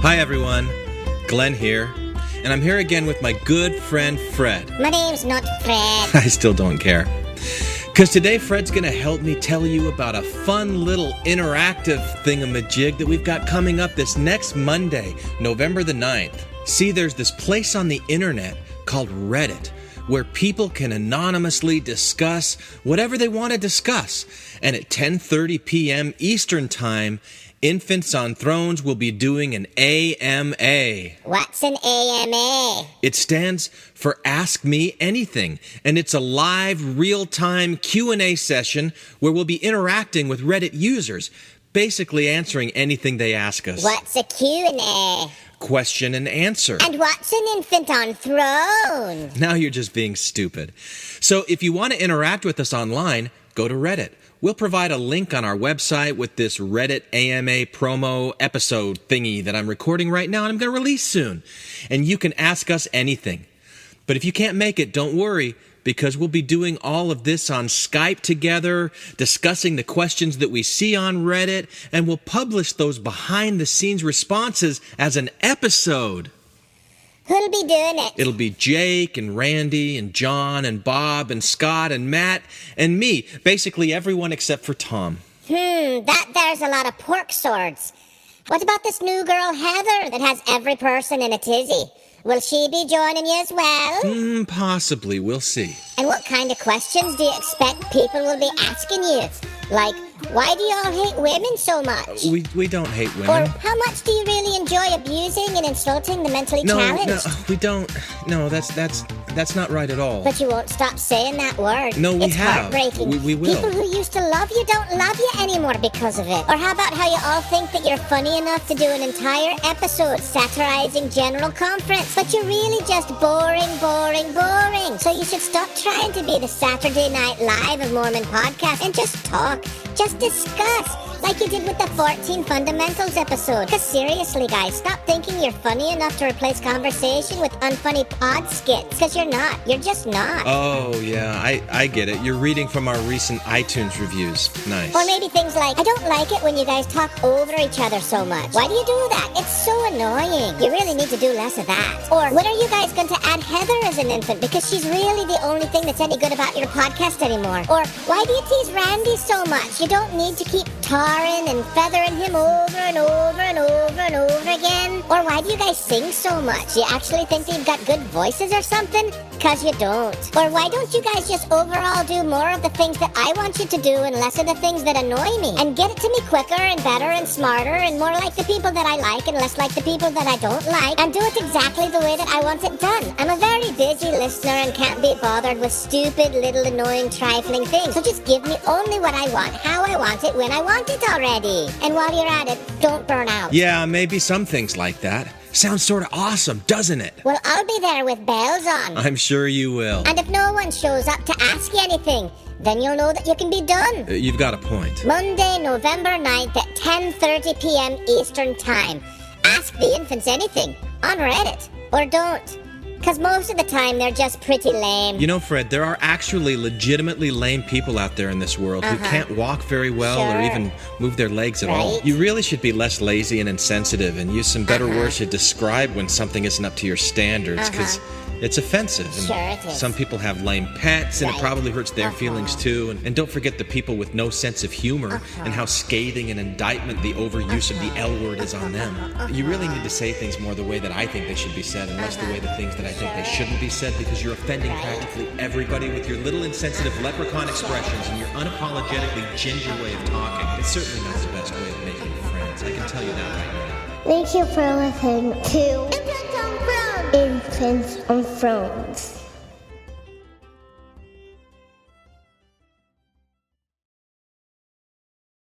Hi everyone, Glenn here, and I'm here again with my good friend Fred. My name's not Fred. I still don't care. Because today Fred's going to help me tell you about a fun little interactive thingamajig that we've got coming up this next Monday, November the 9th. See, there's this place on the internet called Reddit, where people can anonymously discuss whatever they want to discuss. And at 10:30 p.m. Eastern Time, Infants on Thrones will be doing an AMA. What's an AMA? It stands for Ask Me Anything, and it's a live, real-time Q&A session where we'll be interacting with Reddit users, basically answering anything they ask us. What's a Q&A? Question and answer. And what's an infant on throne? Now you're just being stupid. So if you want to interact with us online, go to Reddit. We'll provide a link on our website with this Reddit AMA promo episode thingy that I'm recording right now and I'm going to release soon. And you can ask us anything. But if you can't make it, don't worry, because we'll be doing all of this on Skype together, discussing the questions that we see on Reddit, and we'll publish those behind-the-scenes responses as an episode. Who'll be doing it? It'll be Jake and Randy and John and Bob and Scott and Matt and me. Basically everyone except for Tom. There's a lot of pork swords. What about this new girl, Heather, that has every person in a tizzy? Will she be joining you as well? Possibly. We'll see. And what kind of questions do you expect people will be asking you? Like, why do you all hate women so much? We don't hate women. Or how much do you really enjoy abusing and insulting the mentally challenged? No, we don't. No, that's not right at all. But you won't stop saying that word. No, we it's have. Heartbreaking. We will. People who used to love you don't love you anymore because of it. Or how about how you all think that you're funny enough to do an entire episode satirizing General Conference, but you're really just boring. So you should stop trying to be the Saturday Night Live of Mormon podcast and just talk. Just discuss. Like you did with the 14 Fundamentals episode. Because seriously, guys, stop thinking you're funny enough to replace conversation with unfunny pod skits. Because you're not. You're just not. Oh, yeah, I get it. You're reading from our recent iTunes reviews. Nice. Or maybe things like, I don't like it when you guys talk over each other so much. Why do you do that? It's so annoying. You really need to do less of that. Or, when are you guys going to add Heather as an infant? Because she's really the only thing that's any good about your podcast anymore. Or, why do you tease Randy so much? You don't need to keep tarring and feathering him over and over and over and over again. Or why do you guys sing so much? You actually think that you've got good voices or something? Because you don't. Or why don't you guys just overall do more of the things that I want you to do and less of the things that annoy me? And get it to me quicker and better and smarter and more like the people that I like and less like the people that I don't like. And do it exactly the way that I want it done. I'm a very busy listener and can't be bothered with stupid little annoying trifling things. So just give me only what I want, how I want it, when I want it already. And while you're at it, don't burn out. Yeah, maybe some things like that. Sounds sort of awesome, doesn't it? Well, I'll be there with bells on. I'm sure you will. And if no one shows up to ask you anything, then you'll know that you can be done. You've got a point. Monday, November 9th at 10:30 p.m. Eastern Time. Ask the infants anything on Reddit. Or don't. Because most of the time, they're just pretty lame. You know, Fred, there are actually legitimately lame people out there in this world who can't walk very well or even move their legs at all. You really should be less lazy and insensitive and use some better words to describe when something isn't up to your standards, because it's offensive. And sure it is. some people have lame pets, and it probably hurts their feelings too. And don't forget the people with no sense of humor and how scathing an indictment the overuse of the L word is on them. You really need to say things more the way that I think they should be said, and less the way the things that I think they shouldn't be said, because you're offending practically everybody with your little insensitive leprechaun expressions and your unapologetically ginger way of talking. It's certainly not the best way of making friends. I can tell you that right now. Thank you for listening to Infants on Thrones.